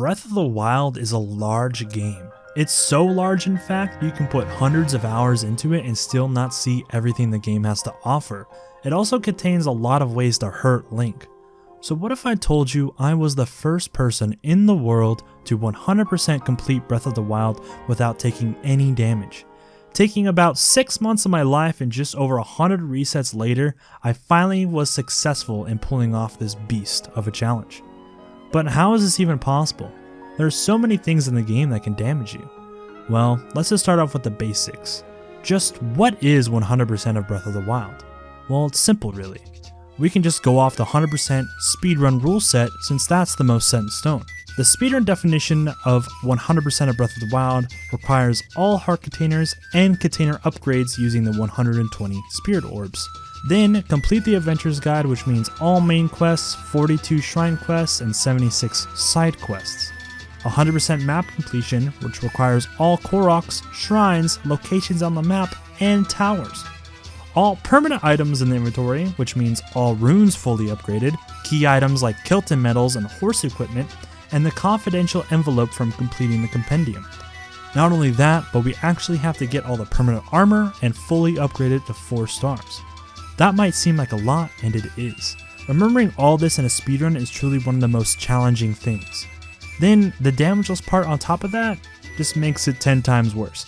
Breath of the Wild is a large game. It's so large, in fact, you can put hundreds of hours into it and still not see everything the game has to offer. It also contains a lot of ways to hurt Link. So what if I told you I was the first person in the world to 100% complete Breath of the Wild without taking any damage? Taking about 6 months of my life and just over 100 resets later, I finally was successful in pulling off this beast of a challenge. But how is this even possible? There are so many things in the game that can damage you. Well, let's just start off with the basics. Just what is 100% of Breath of the Wild? Well, it's simple really. We can just go off the 100% speedrun rule set since that's the most set in stone. The speedrun definition of 100% of Breath of the Wild requires all heart containers and container upgrades using the 120 spirit orbs. Then complete the adventurer's guide, which means all main quests, 42 shrine quests, and 76 side quests. 100% map completion, which requires all Koroks, shrines, locations on the map, and towers. All permanent items in the inventory, which means all runes fully upgraded, key items like Kilton medals and horse equipment, and the confidential envelope from completing the compendium. Not only that, but we actually have to get all the permanent armor and fully upgrade it to 4 stars. That might seem like a lot, and it is. Remembering all this in a speedrun is truly one of the most challenging things. Then the damageless part on top of that just makes it 10 times worse.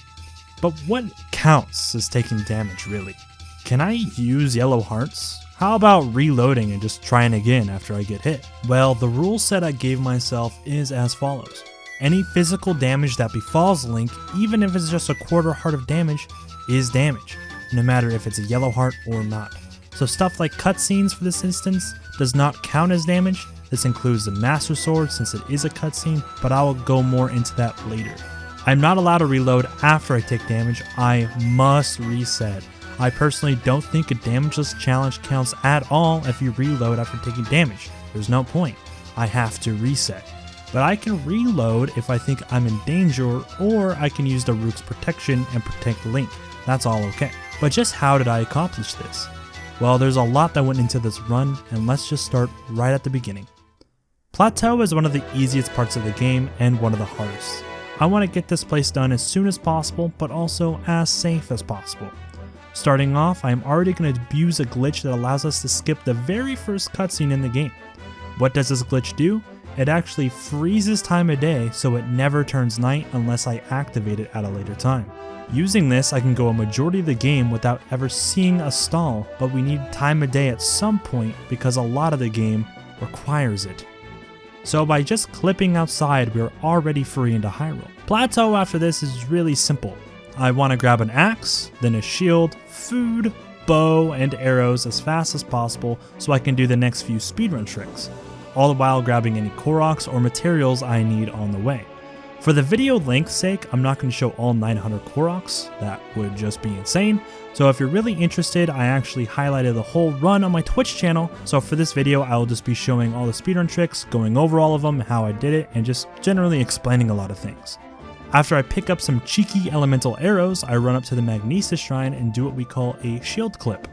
But what counts as taking damage really? Can I use yellow hearts? How about reloading and just trying again after I get hit? Well, the rule set I gave myself is as follows. Any physical damage that befalls Link, even if it's just a quarter heart of damage, is damage, no matter if it's a yellow heart or not. So stuff like cutscenes for this instance does not count as damage. This includes the Mastersword since it is a cutscene, but I will go more into that later. I'm not allowed to reload after I take damage, I must reset. I personally don't think a damageless challenge counts at all if you reload after taking damage. There's no point. I have to reset. But I can reload if I think I'm in danger, or I can use the Rook's protection and protect Link. That's all okay. But just how did I accomplish this? Well, there's a lot that went into this run, and let's just start right at the beginning. Plateau is one of the easiest parts of the game and one of the hardest. I want to get this place done as soon as possible, but also as safe as possible. Starting off, I am already going to abuse a glitch that allows us to skip the very first cutscene in the game. What does this glitch do? It actually freezes time of day so it never turns night unless I activate it at a later time. Using this, I can go a majority of the game without ever seeing a stall, but we need time of day at some point because a lot of the game requires it. So by just clipping outside, we are already free into Hyrule. Plateau after this is really simple. I want to grab an axe, then a shield, food, bow, and arrows as fast as possible so I can do the next few speedrun tricks, all the while grabbing any Koroks or materials I need on the way. For the video length's sake, I'm not going to show all 900 Koroks, that would just be insane, so if you're really interested, I actually highlighted the whole run on my Twitch channel, so for this video I will just be showing all the speedrun tricks, going over all of them, how I did it, and just generally explaining a lot of things. After I pick up some cheeky elemental arrows, I run up to the Magnesis shrine and do what we call a shield clip.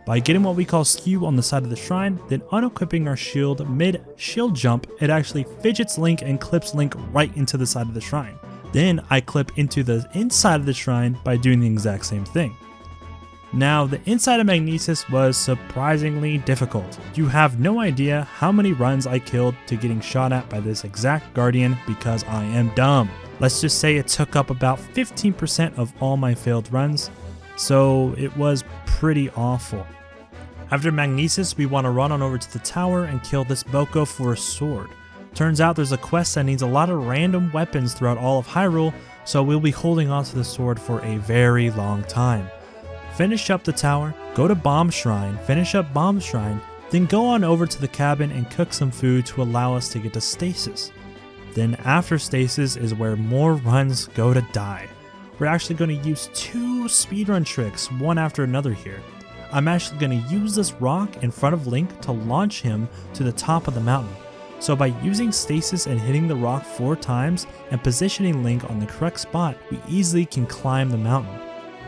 By getting what we call skew on the side of the shrine, then unequipping our shield mid-shield jump, it actually fidgets Link and clips Link right into the side of the shrine. Then I clip into the inside of the shrine by doing the exact same thing. Now, the inside of Magnesis was surprisingly difficult. You have no idea how many runs I killed to getting shot at by this exact guardian because I am dumb. Let's just say it took up about 15% of all my failed runs, so it was pretty awful. After Magnesis, we want to run on over to the tower and kill this botw for a sword. Turns out there's a quest that needs a lot of random weapons throughout all of Hyrule, so we'll be holding onto the sword for a very long time. Finish up the tower, go to Bomb Shrine, finish up Bomb Shrine, then go on over to the cabin and cook some food to allow us to get to Stasis. Then after Stasis is where more runs go to die. We're actually going to use 2 speedrun tricks, one after another here. I'm actually going to use this rock in front of Link to launch him to the top of the mountain. So by using Stasis and hitting the rock 4 times and positioning Link on the correct spot, we easily can climb the mountain.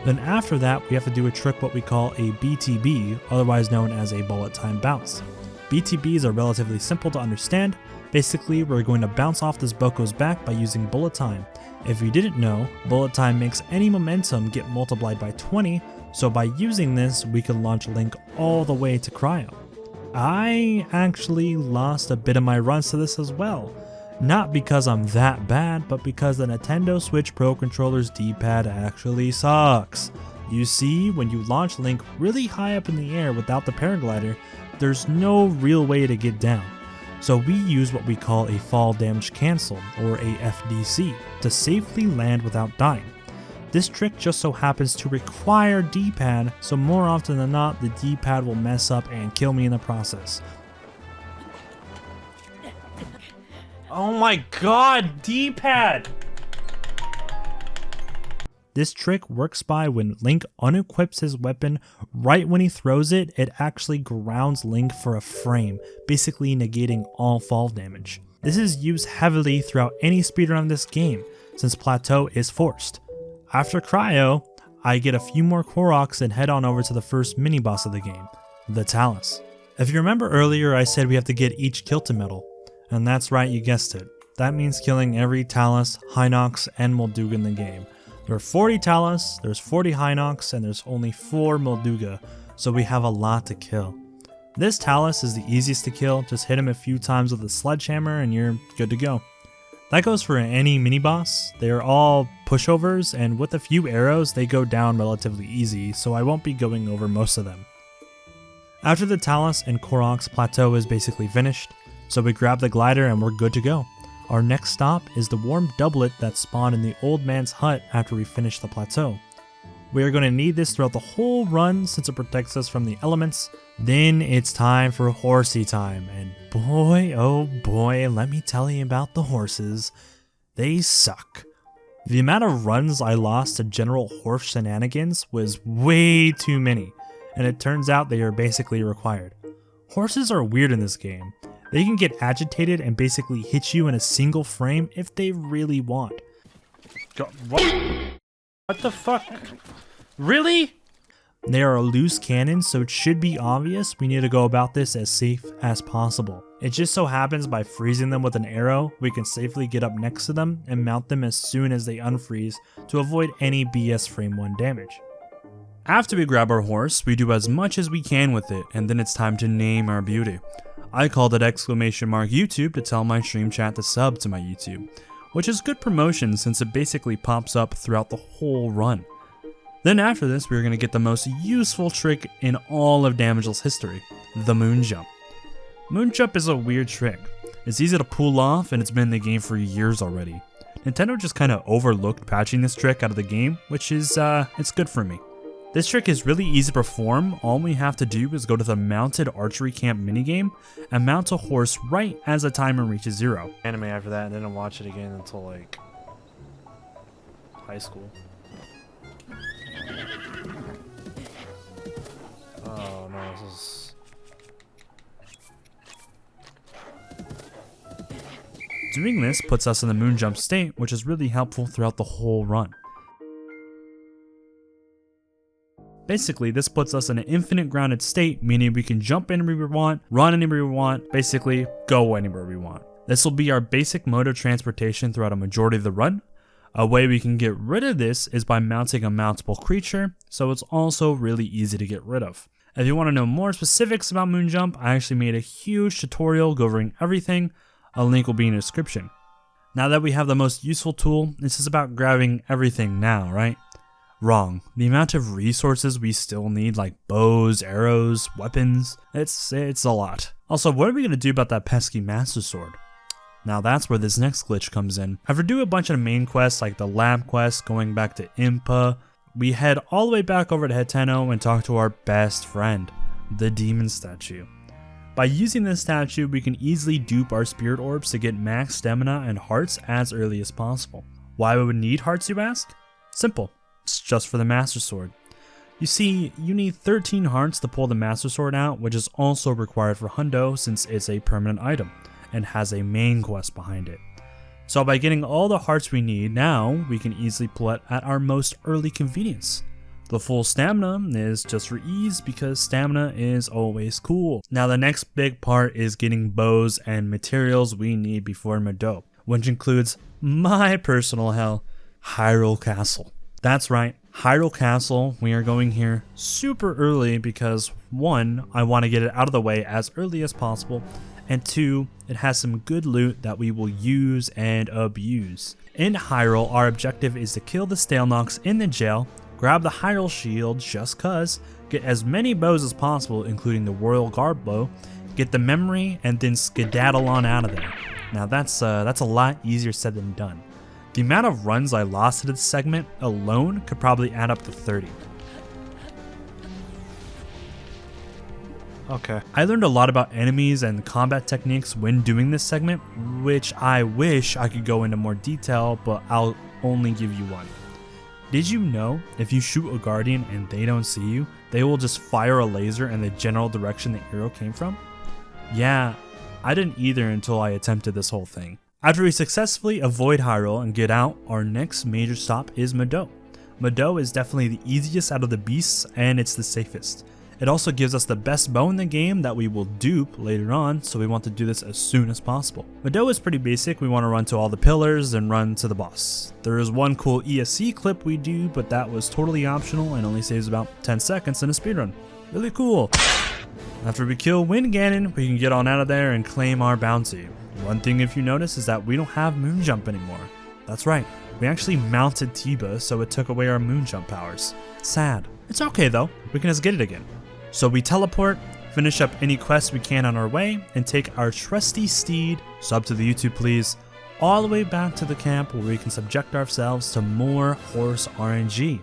Then after that, we have to do a trick what we call a BTB, otherwise known as a bullet time bounce. BTBs are relatively simple to understand. Basically, we're going to bounce off this Boko's back by using Bullet Time. If you didn't know, Bullet Time makes any momentum get multiplied by 20, so by using this, we can launch Link all the way to Cryo. I actually lost a bit of my runs to this as well. Not because I'm that bad, but because the Nintendo Switch Pro Controller's D-pad actually sucks. You see, when you launch Link really high up in the air without the paraglider, there's no real way to get down. So we use what we call a fall damage cancel, or a FDC, to safely land without dying. This trick just so happens to require D-pad, so more often than not, the D-pad will mess up and kill me in the process. Oh my god, D-pad! This trick works by when Link unequips his weapon, right when he throws it, it actually grounds Link for a frame, basically negating all fall damage. This is used heavily throughout any speedrun of this game, since Plateau is forced. After Cryo, I get a few more Koroks and head on over to the first mini-boss of the game, the Talus. If you remember earlier, I said we have to get each Kilton medal, and that's right, you guessed it. That means killing every Talus, Hinox, and Molduga in the game. There are 40 Talus, there's 40 Hinox, and there's only 4 Molduga, so we have a lot to kill. This Talus is the easiest to kill, just hit him a few times with a sledgehammer and you're good to go. That goes for any mini-boss. They are all pushovers, and with a few arrows they go down relatively easy, so I won't be going over most of them. After the Talus and Korok's plateau is basically finished, so we grab the glider and we're good to go. Our next stop is the warm doublet that spawned in the old man's hut after we finish the plateau. We are going to need this throughout the whole run since it protects us from the elements. Then it's time for horsey time, and boy oh boy, let me tell you about the horses. They suck. The amount of runs I lost to general horse shenanigans was way too many, and it turns out they are basically required. Horses are weird in this game. They can get agitated and basically hit you in a single frame if they really want. What the fuck? Really? They are a loose cannon, so it should be obvious we need to go about this as safe as possible. It just so happens by freezing them with an arrow, we can safely get up next to them and mount them as soon as they unfreeze to avoid any BS frame 1 damage. After we grab our horse, we do as much as we can with it, and then it's time to name our beauty. I called it !YouTube to tell my stream chat to sub to my YouTube, which is good promotion since it basically pops up throughout the whole run. Then after this, we're going to get the most useful trick in all of Damageless history, the Moonjump. Moonjump is a weird trick. It's easy to pull off and it's been in the game for years already. Nintendo just kind of overlooked patching this trick out of the game, which is, it's good for me. This trick is really easy to perform. All we have to do is go to the mounted archery camp minigame and mount a horse right as the timer reaches 0. Anime after that and didn't watch it again until like high school. Oh no, this is... Doing this puts us in the Moonjump state, which is really helpful throughout the whole run. Basically, this puts us in an infinite grounded state, meaning we can jump anywhere we want, run anywhere we want, basically go anywhere we want. This will be our basic mode of transportation throughout a majority of the run. A way we can get rid of this is by mounting a mountable creature, so it's also really easy to get rid of. If you want to know more specifics about Moonjump, I actually made a huge tutorial covering everything. A link will be in the description. Now that we have the most useful tool, this is about grabbing everything now, right? Wrong. The amount of resources we still need, like bows, arrows, weapons, it's a lot. Also, what are we going to do about that pesky Mastersword? Now that's where this next glitch comes in. After doing a bunch of main quests like the lab quest, going back to Impa, we head all the way back over to Heteno and talk to our best friend, the demon statue. By using this statue, we can easily dupe our spirit orbs to get max stamina and hearts as early as possible. Why we would need hearts, you ask? Simple. It's just for the Mastersword. You see, you need 13 hearts to pull the Mastersword out, which is also required for Hundo since it's a permanent item and has a main quest behind it. So by getting all the hearts we need now, we can easily pull it at our most early convenience. The full stamina is just for ease because stamina is always cool. Now the next big part is getting bows and materials we need before Medoh, which includes my personal hell, Hyrule Castle. That's right, Hyrule Castle. We are going here super early because 1, I want to get it out of the way as early as possible, and 2, it has some good loot that we will use and abuse. In Hyrule, our objective is to kill the Stalenox in the jail, grab the Hyrule Shield just cuz, get as many bows as possible including the Royal Guard bow, get the memory, and then skedaddle on out of there. Now that's a lot easier said than done. The amount of runs I lost to this segment alone could probably add up to 30. Okay. I learned a lot about enemies and combat techniques when doing this segment, which I wish I could go into more detail, but I'll only give you one. Did you know if you shoot a guardian and they don't see you, they will just fire a laser in the general direction the arrow came from? Yeah, I didn't either until I attempted this whole thing. After we successfully avoid Hyrule and get out, our next major stop is Medoh. Medoh is definitely the easiest out of the beasts and it's the safest. It also gives us the best bow in the game that we will dupe later on, so we want to do this as soon as possible. Medoh is pretty basic. We want to run to all the pillars and run to the boss. There is one cool ESC clip we do, but that was totally optional and only saves about 10 seconds in a speedrun. Really cool. After we kill Wind Ganon, we can get on out of there and claim our bounty. One thing if you notice is that we don't have Moonjump anymore. That's right, we actually mounted Tiba, so it took away our Moonjump powers. Sad. It's okay though, we can just get it again. So we teleport, finish up any quests we can on our way, and take our trusty steed, sub to the YouTube please, all the way back to the camp where we can subject ourselves to more horse RNG.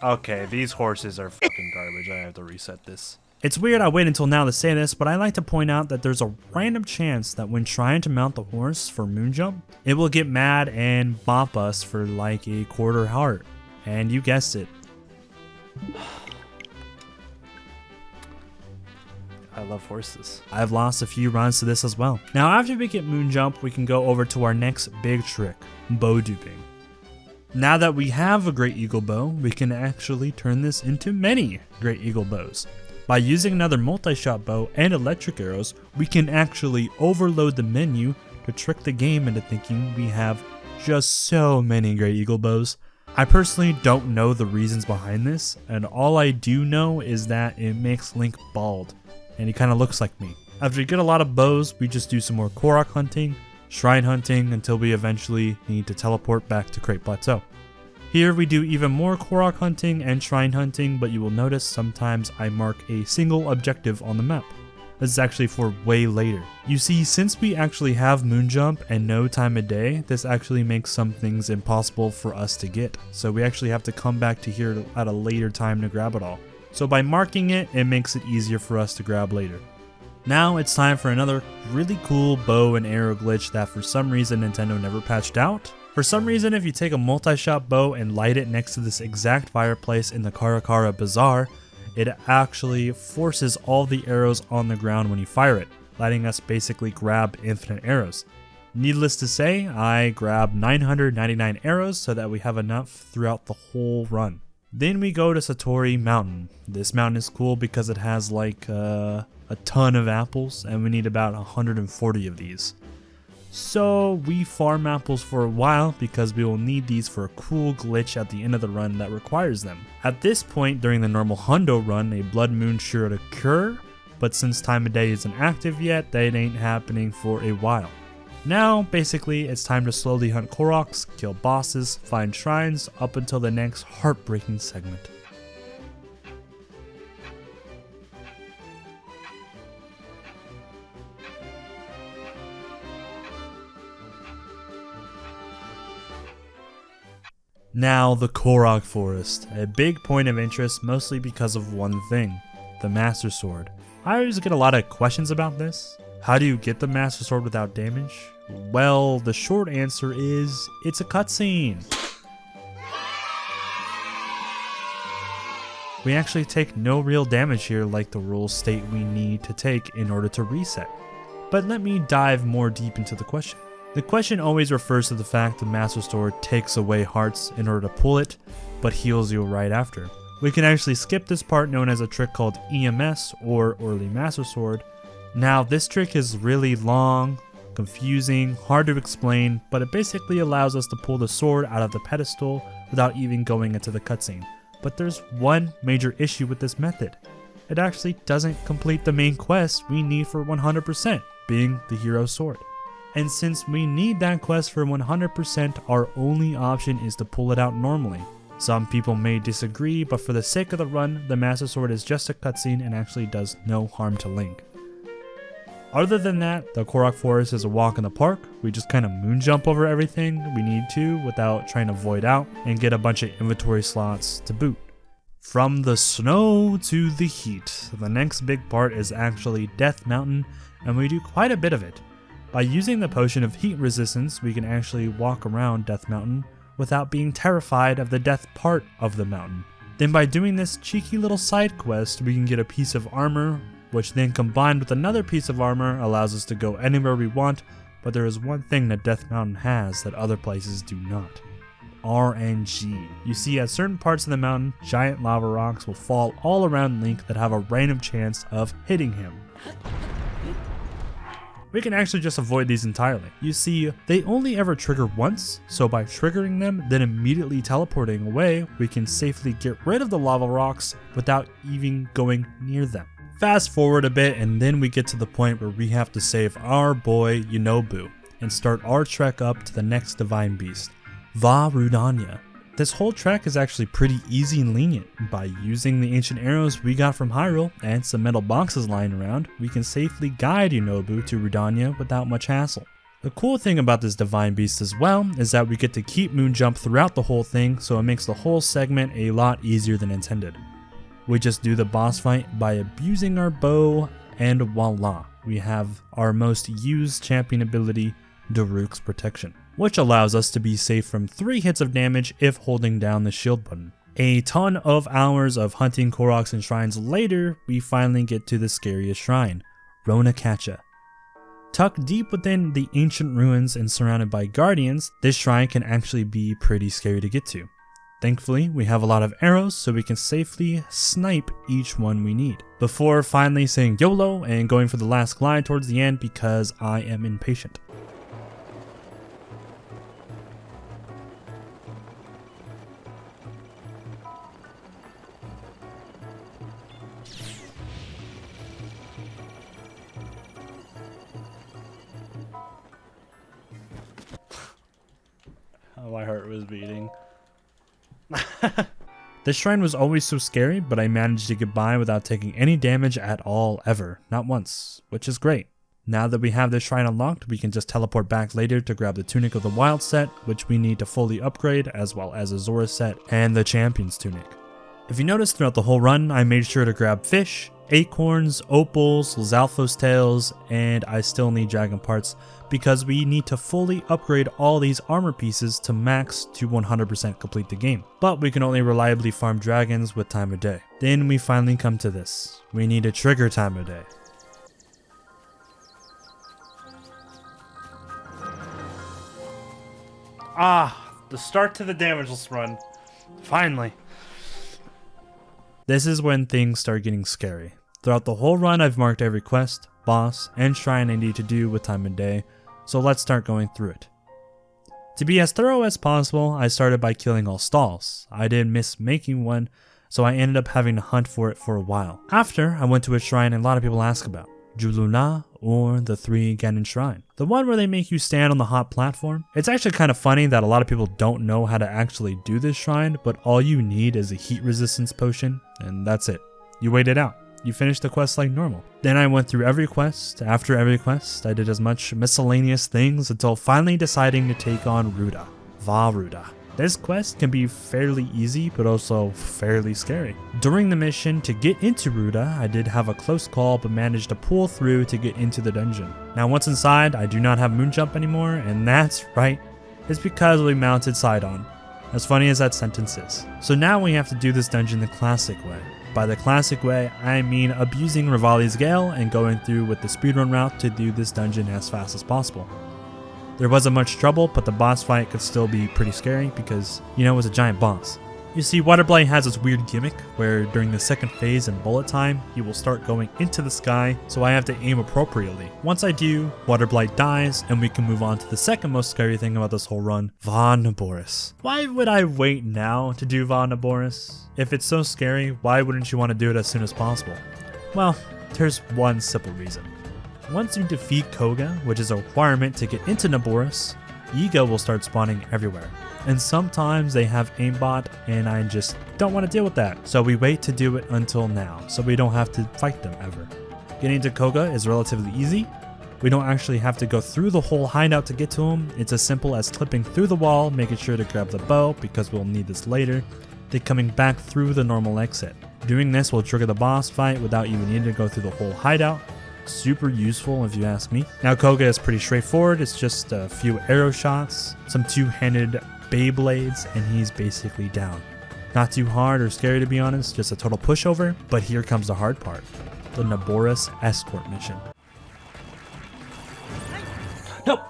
Okay, these horses are fucking garbage, I have to reset this. It's weird I wait until now to say this, but I like to point out that there's a random chance that when trying to mount the horse for Moonjump, it will get mad and bop us for like a quarter heart. And you guessed it. I love horses. I've lost a few runs to this as well. Now after we get Moonjump, we can go over to our next big trick, bow duping. Now that we have a Great Eagle bow, we can actually turn this into many Great Eagle bows. By using another multi-shot bow and electric arrows, we can actually overload the menu to trick the game into thinking we have just so many Great Eagle bows. I personally don't know the reasons behind this, and all I do know is that it makes Link bald, and he kind of looks like me. After we get a lot of bows, we just do some more Korok hunting, shrine hunting, until we eventually need to teleport back to Great Plateau. Here we do even more Korok hunting and shrine hunting, but you will notice sometimes I mark a single objective on the map. This is actually for way later. You see, since we actually have Moonjump and no time of day, this actually makes some things impossible for us to get. So we actually have to come back to here at a later time to grab it all. So by marking it, it makes it easier for us to grab later. Now it's time for another really cool bow and arrow glitch that for some reason Nintendo never patched out. For some reason, if you take a multi-shot bow and light it next to this exact fireplace in the Karakara Bazaar, it actually forces all the arrows on the ground when you fire it, letting us basically grab infinite arrows. Needless to say, I grabbed 999 arrows so that we have enough throughout the whole run. Then we go to Satori Mountain. This mountain is cool because it has like a ton of apples and we need about 140 of these. So we farm apples for a while because we will need these for a cool glitch at the end of the run that requires them. At this point during the normal Hundo run, a Bloodmoon should occur, but since time of day isn't active yet, that ain't happening for a while. Now, basically, it's time to slowly hunt Koroks, kill bosses, find shrines, up until the next heartbreaking segment. Now, the Korok Forest, a big point of interest mostly because of one thing, the Mastersword. I always get a lot of questions about this. How do you get the Mastersword without damage? Well, the short answer is, it's a cutscene. We actually take no real damage here like the rules state we need to take in order to reset. But let me dive more deep into the question. The question always refers to the fact the Mastersword takes away hearts in order to pull it, but heals you right after. We can actually skip this part known as a trick called EMS or Early Mastersword. Now this trick is really long, confusing, hard to explain, but it basically allows us to pull the sword out of the pedestal without even going into the cutscene. But there's one major issue with this method. It actually doesn't complete the main quest we need for 100%, being the hero sword. And since we need that quest for 100%, our only option is to pull it out normally. Some people may disagree, but for the sake of the run, the Mastersword is just a cutscene and actually does no harm to Link. Other than that, the Korok Forest is a walk in the park. We just kind of moonjump over everything we need to without trying to void out and get a bunch of inventory slots to boot. From the snow to the heat, the next big part is actually Death Mountain, and we do quite a bit of it. By using the potion of heat resistance, we can actually walk around Death Mountain without being terrified of the death part of the mountain. Then by doing this cheeky little side quest, we can get a piece of armor, which then combined with another piece of armor allows us to go anywhere we want, but there is one thing that Death Mountain has that other places do not. RNG. You see, at certain parts of the mountain, giant lava rocks will fall all around Link that have a random chance of hitting him. We can actually just avoid these entirely. You see, they only ever trigger once, so by triggering them, then immediately teleporting away, we can safely get rid of the lava rocks without even going near them. Fast forward a bit, and then we get to the point where we have to save our boy Yunobo and start our trek up to the next divine beast, Vah Rudania. This whole trek is actually pretty easy and lenient. By using the ancient arrows we got from Hyrule and some metal boxes lying around, we can safely guide Yunobo to Rudania without much hassle. The cool thing about this divine beast as well is that we get to keep Moonjump throughout the whole thing, so it makes the whole segment a lot easier than intended. We just do the boss fight by abusing our bow, and voila, we have our most used champion ability, Daruk's Protection, which allows us to be safe from 3 hits of damage if holding down the shield button. A ton of hours of hunting Koroks and shrines later, we finally get to the scariest shrine, Rona Katcha. Tucked deep within the ancient ruins and surrounded by guardians, this shrine can actually be pretty scary to get to. Thankfully, we have a lot of arrows so we can safely snipe each one we need, before finally saying YOLO and going for the last glide towards the end because I am impatient. My heart was beating. This shrine was always so scary, but I managed to get by without taking any damage at all ever, not once, which is great. Now that we have this shrine unlocked, we can just teleport back later to grab the Tunic of the Wild set, which we need to fully upgrade, as well as a Zora set and the Champion's Tunic. If you notice throughout the whole run, I made sure to grab fish, acorns, opals, Lizalfos tails, and I still need dragon parts because we need to fully upgrade all these armor pieces to max to 100% complete the game. But we can only reliably farm dragons with time of day. Then we finally come to this. We need to trigger time of day. The start to the Damageless run. Finally. This is when things start getting scary. Throughout the whole run, I've marked every quest, boss, and shrine I need to do with time of day, so let's start going through it. To be as thorough as possible, I started by killing all stalls. I did miss making one, so I ended up having to hunt for it for a while. After, I went to a shrine a lot of people ask about, Joloo Nah or the 3 Ganon Shrine. The one where they make you stand on the hot platform. It's actually kind of funny that a lot of people don't know how to actually do this shrine, but all you need is a heat resistance potion, and that's it. You wait it out. You finish the quest like normal. Then I went through every quest. After every quest, I did as much miscellaneous things until finally deciding to take on Ruta, Vah Ruta. This quest can be fairly easy, but also fairly scary. During the mission to get into Ruta, I did have a close call, but managed to pull through to get into the dungeon. Now once inside, I do not have Moonjump anymore, and that's right, it's because we mounted Sidon. As funny as that sentence is. So now we have to do this dungeon the classic way. By the classic way, I mean abusing Revali's Gale and going through with the speedrun route to do this dungeon as fast as possible. There wasn't much trouble, but the boss fight could still be pretty scary because, you know, it was a giant boss. You see, Water Blight has this weird gimmick where during the second phase in bullet time, he will start going into the sky, so I have to aim appropriately. Once I do, Water Blight dies, and we can move on to the second most scary thing about this whole run, Vah Naboris. Why would I wait now to do Vah Naboris? If it's so scary, why wouldn't you want to do it as soon as possible? Well, there's one simple reason. Once you defeat Koga, which is a requirement to get into Naboris, Yiga will start spawning everywhere. And sometimes they have aimbot and I just don't want to deal with that. So we wait to do it until now, so we don't have to fight them ever. Getting to Koga is relatively easy. We don't actually have to go through the whole hideout to get to him. It's as simple as clipping through the wall, making sure to grab the bow because we'll need this later, then coming back through the normal exit. Doing this will trigger the boss fight without even needing to go through the whole hideout. Super useful if you ask me. Now Koga is pretty straightforward. It's just a few arrow shots, some two-handed Beyblades, and he's basically down. Not too hard or scary to be honest, just a total pushover, but here comes the hard part. The Naboris escort mission. No!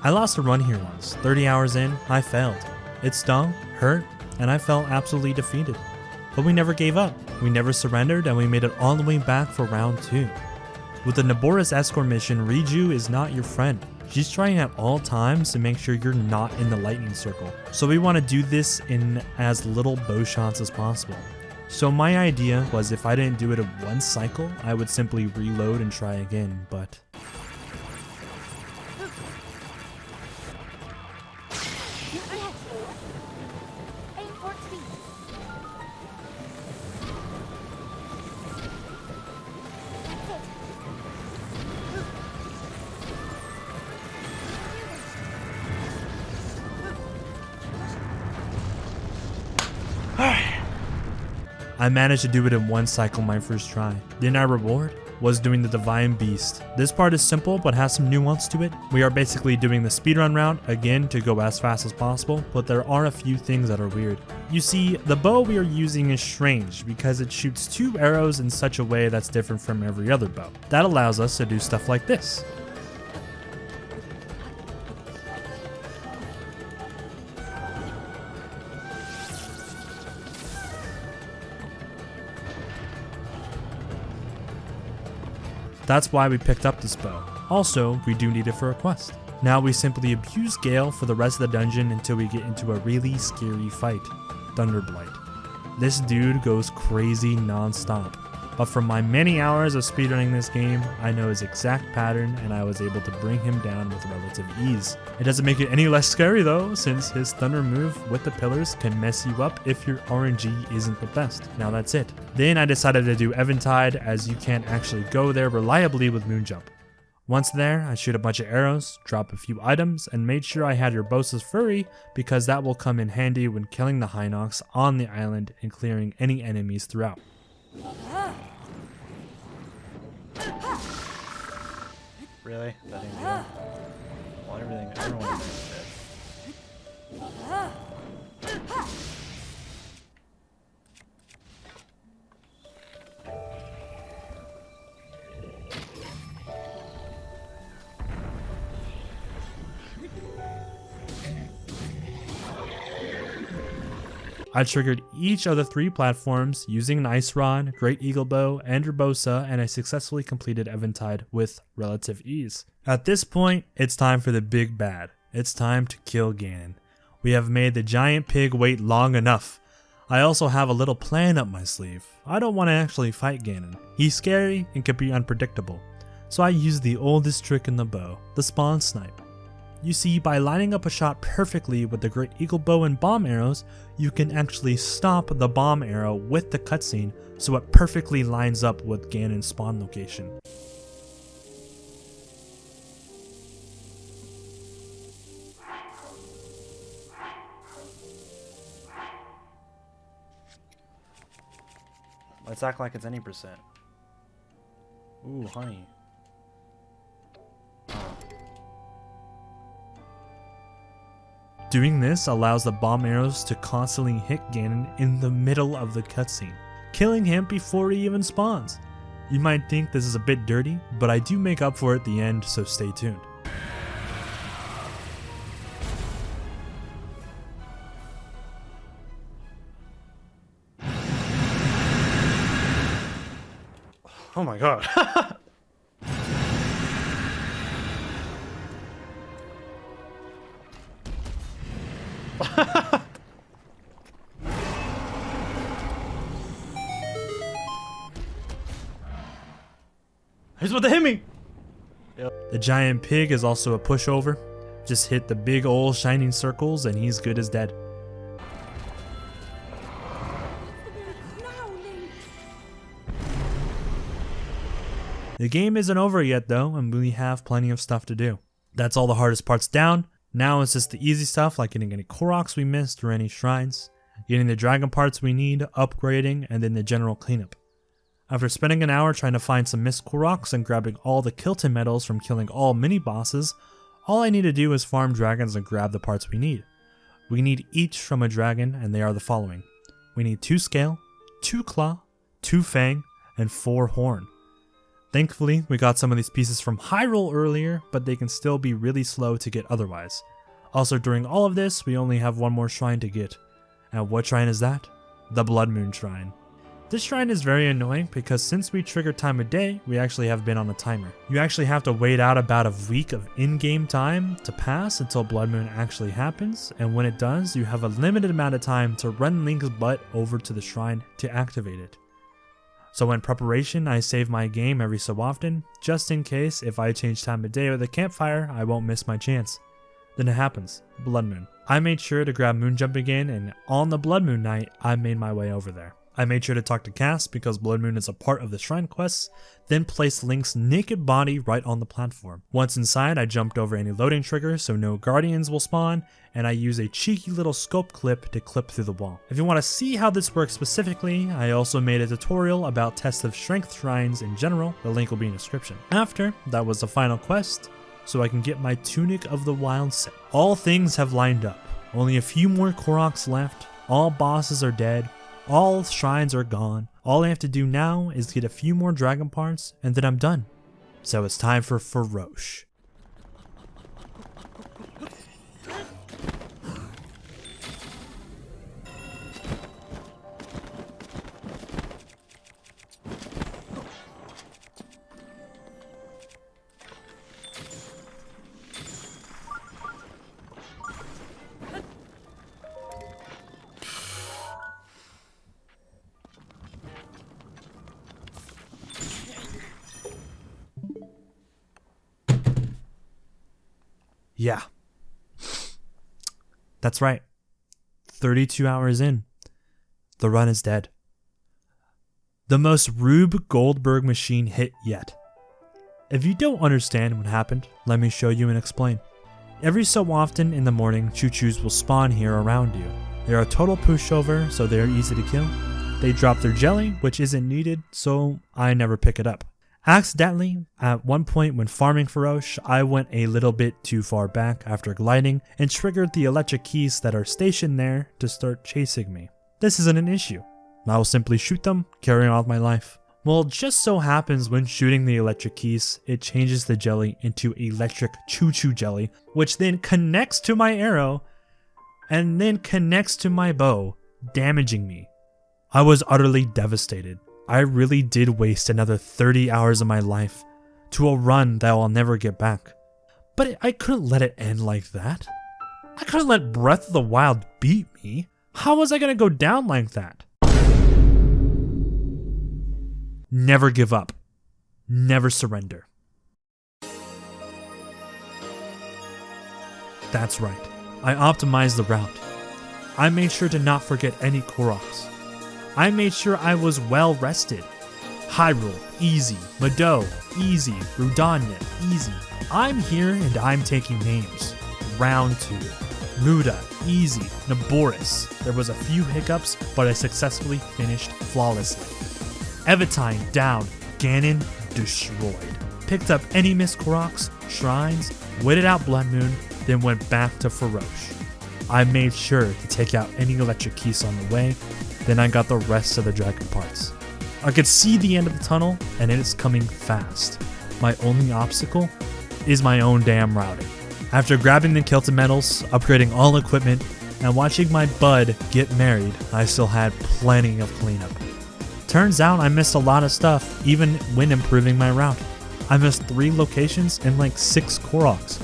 I lost a run here once. 30 hours in, I failed. It stung, hurt, and I felt absolutely defeated. But we never gave up. We never surrendered, and we made it all the way back for round 2. With the Naboris escort mission, Riju is not your friend. She's trying at all times to make sure you're not in the lightning circle. So we want to do this in as little bow shots as possible. So my idea was if I didn't do it in one cycle, I would simply reload and try again, but... I managed to do it in one cycle my first try. Then our reward was doing the Divine Beast. This part is simple but has some nuance to it. We are basically doing the speedrun route again to go as fast as possible, but there are a few things that are weird. You see, the bow we are using is strange because it shoots 2 arrows in such a way that's different from every other bow. That allows us to do stuff like this. That's why we picked up this bow. Also, we do need it for a quest. Now we simply abuse Gale for the rest of the dungeon until we get into a really scary fight, Thunderblight. This dude goes crazy non-stop, but from my many hours of speedrunning this game, I know his exact pattern and I was able to bring him down with relative ease. It doesn't make it any less scary though, since his thunder move with the pillars can mess you up if your RNG isn't the best. Now that's it. Then I decided to do Evantide, as you can't actually go there reliably with Moonjump. Once there, I shoot a bunch of arrows, drop a few items, and made sure I had Urbosa's Fury because that will come in handy when killing the Hinox on the island and clearing any enemies throughout. Really? That didn't do it? Well, everyone is dead. I triggered each of the 3 platforms using an Ice Rod, Great Eagle Bow, and Urbosa, and I successfully completed Evantide with relative ease. At this point, it's time for the big bad. It's time to kill Ganon. We have made the giant pig wait long enough. I also have a little plan up my sleeve. I don't want to actually fight Ganon. He's scary and can be unpredictable. So I used the oldest trick in the bow, the spawn snipe. You see, by lining up a shot perfectly with the Great Eagle Bow and bomb arrows, you can actually stop the bomb arrow with the cutscene so it perfectly lines up with Ganon's spawn location. Let's act like it's any percent. Ooh, honey. Doing this allows the bomb arrows to constantly hit Ganon in the middle of the cutscene, killing him before he even spawns. You might think this is a bit dirty, but I do make up for it at the end, so stay tuned. Oh my god. He's about to hit me. The giant pig is also a pushover. Just hit the big old shining circles and he's good as dead. The game isn't over yet though, and we have plenty of stuff to do. That's all the hardest parts down. Now it's just the easy stuff like getting any Koroks we missed or any shrines, getting the dragon parts we need, upgrading, and then the general cleanup. After spending an hour trying to find some missed Koroks and grabbing all the Kilton medals from killing all mini bosses, all I need to do is farm dragons and grab the parts we need. We need each from a dragon, and they are the following. We need 2 scale, 2 claw, 2 fang, and 4 horn. Thankfully, we got some of these pieces from Hyrule earlier, but they can still be really slow to get otherwise. Also, during all of this, we only have one more shrine to get. And what shrine is that? The Bloodmoon shrine. This shrine is very annoying because since we triggered time of day, we actually have been on a timer. You actually have to wait out about a week of in-game time to pass until Bloodmoon actually happens, and when it does, you have a limited amount of time to run Link's butt over to the shrine to activate it. So in preparation, I save my game every so often, just in case if I change time of day with a campfire, I won't miss my chance. Then it happens, Bloodmoon. I made sure to grab Moonjump again, and on the Bloodmoon night, I made my way over there. I made sure to talk to Cass because Bloodmoon is a part of the shrine quests, then placed Link's naked body right on the platform. Once inside, I jumped over any loading triggers so no guardians will spawn, and I use a cheeky little scope clip to clip through the wall. If you want to see how this works specifically, I also made a tutorial about test of strength shrines in general, the link will be in the description. After, that was the final quest, so I can get my Tunic of the Wild set. All things have lined up, only a few more Koroks left, all bosses are dead, all shrines are gone. All I have to do now is get a few more dragon parts and then I'm done. So it's time for Farosh. Yeah. That's right. 32 hours in. The run is dead. The most Rube Goldberg machine hit yet. If you don't understand what happened, let me show you and explain. Every so often in the morning, choo-choos will spawn here around you. They're a total pushover, so they're easy to kill. They drop their jelly, which isn't needed, so I never pick it up. Accidentally, at one point when farming Farosh, I went a little bit too far back after gliding and triggered the electric keys that are stationed there to start chasing me. This isn't an issue. I will simply shoot them, carrying on with my life. Well, it just so happens when shooting the electric keys, it changes the jelly into electric choo-choo jelly, which then connects to my arrow and then connects to my bow, damaging me. I was utterly devastated. I really did waste another 30 hours of my life to a run that I'll never get back. But I couldn't let it end like that. I couldn't let Breath of the Wild beat me. How was I gonna go down like that? Never give up. Never surrender. That's right. I optimized the route. I made sure to not forget any Koroks. I made sure I was well rested. Hyrule, easy. Medoh, easy. Rudania, easy. I'm here and I'm taking names. Round 2. Muda, easy. Naboris. There was a few hiccups, but I successfully finished flawlessly. Evantide, down. Ganon, destroyed. Picked up any missed Koroks, shrines, waited out Bloodmoon, then went back to Farosh. I made sure to take out any electric keys on the way, then I got the rest of the dragon parts. I could see the end of the tunnel, and it is coming fast. My only obstacle is my own damn routing. After grabbing the Kilton medals, upgrading all equipment, and watching my bud get married, I still had plenty of cleanup. Turns out I missed a lot of stuff, even when improving my route. I missed 3 locations and like 6 Koroks.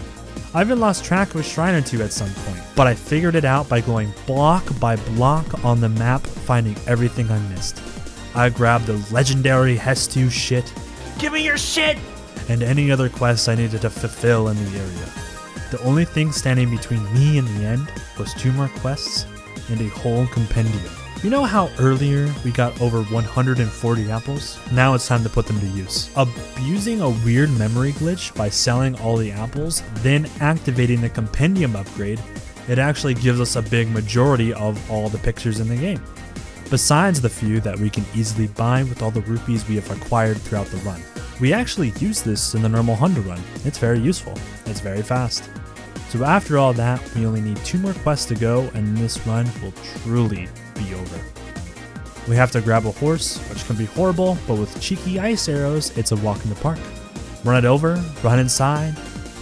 I even lost track of a shrine or 2 at some point, but I figured it out by going block by block on the map, finding everything I missed. I grabbed the legendary Hestu shit, give me your shit, and any other quests I needed to fulfill in the area. The only thing standing between me and the end was 2 more quests and a whole compendium. You know how earlier we got over 140 apples? Now it's time to put them to use. Abusing a weird memory glitch by selling all the apples, then activating the compendium upgrade, it actually gives us a big majority of all the pictures in the game. Besides the few that we can easily buy with all the rupees we have acquired throughout the run. We actually use this in the normal Honda run. It's very useful. It's very fast. So after all that, we only need 2 more quests to go and this run will truly be over. We have to grab a horse, which can be horrible, but with cheeky ice arrows, it's a walk in the park. Run it over, run inside,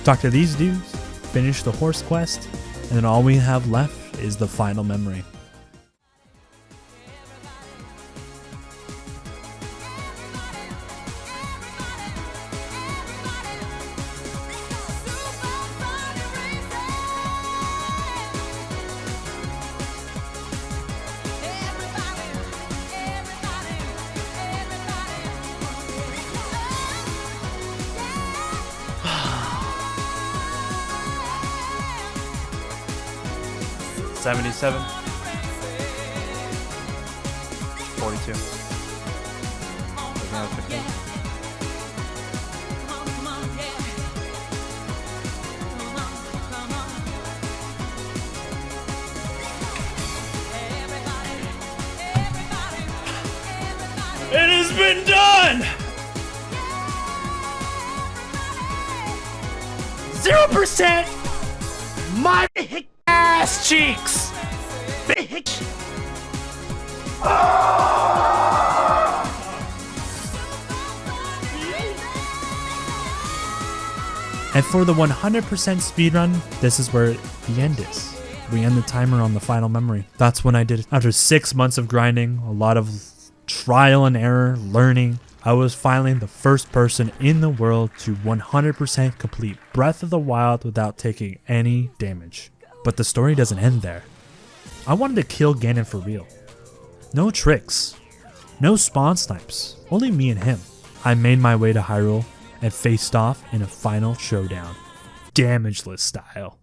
talk to these dudes, finish the horse quest, and then all we have left is the final memory. $77, $42. Another 15. It has been done! 0%! My ass cheeks! Bitch! And for the 100% speedrun, this is where the end is. We end the timer on the final memory. That's when I did it. After 6 months of grinding, a lot of trial and error, learning, I was finally the first person in the world to 100% complete Breath of the Wild without taking any damage. But the story doesn't end there. I wanted to kill Ganon for real. No tricks, no spawn snipes, only me and him. I made my way to Hyrule and faced off in a final showdown, Damageless style.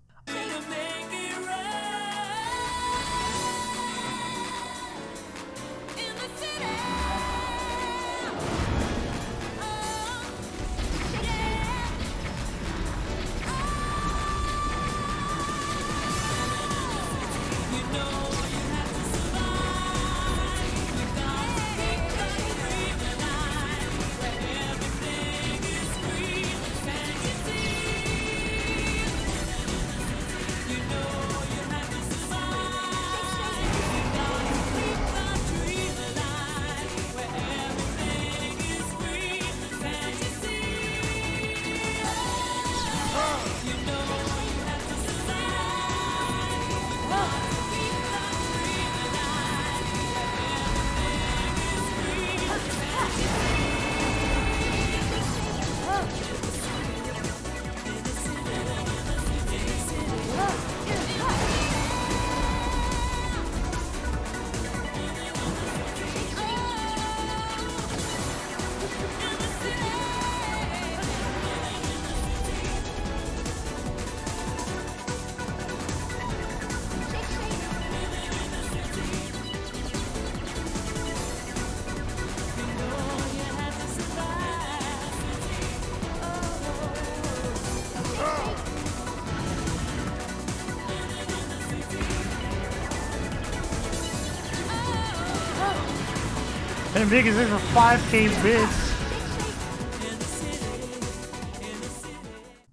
And big is this for 5k bids?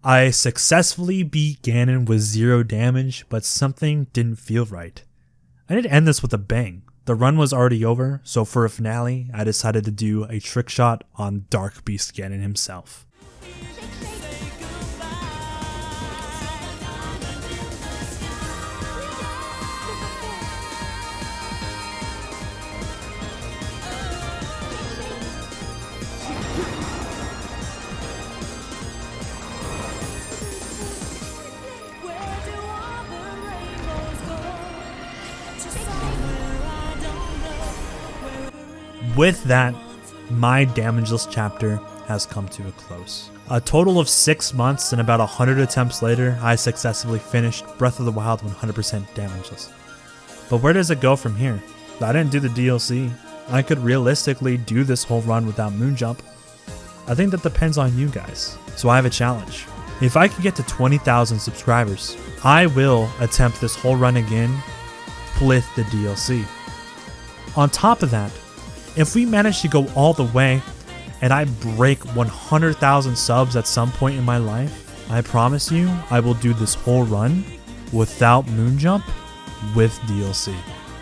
I successfully beat Ganon with 0 damage, but something didn't feel right. I didn't end this with a bang. The run was already over, so for a finale, I decided to do a trick shot on Dark Beast Ganon himself. with that, my Damageless chapter has come to a close. A total of 6 months and about 100 attempts later, I successfully finished Breath of the Wild 100% Damageless. But where does it go from here? I didn't do the DLC. I could realistically do this whole run without Moonjump. I think that depends on you guys. So I have a challenge. If I can get to 20,000 subscribers, I will attempt this whole run again with the DLC. On top of that, if we manage to go all the way and I break 100,000 subs at some point in my life, I promise you I will do this whole run without Moonjump with DLC.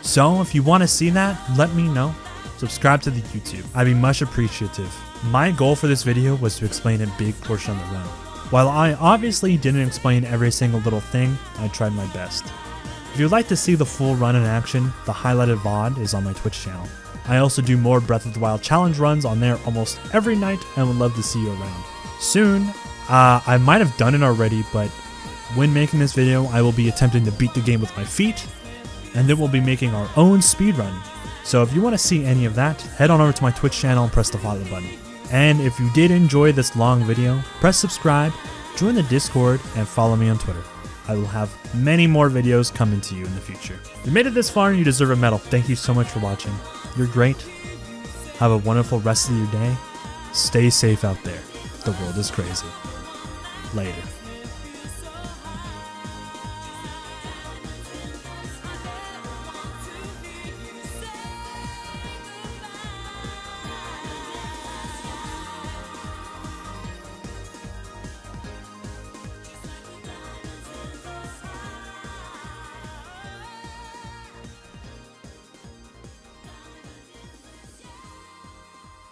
So if you want to see that, let me know. Subscribe to the YouTube. I'd be much appreciative. My goal for this video was to explain a big portion of the run. While I obviously didn't explain every single little thing, I tried my best. If you'd like to see the full run in action, the highlighted VOD is on my Twitch channel. I also do more Breath of the Wild challenge runs on there almost every night and would love to see you around. Soon, I might have done it already, but when making this video, I will be attempting to beat the game with my feet, and then we'll be making our own speedrun. So if you want to see any of that, head on over to my Twitch channel and press the follow button. And if you did enjoy this long video, press subscribe, join the Discord, and follow me on Twitter. I will have many more videos coming to you in the future. If you made it this far and you deserve a medal, thank you so much for watching. You're great. Have a wonderful rest of your day. Stay safe out there. The world is crazy. Later.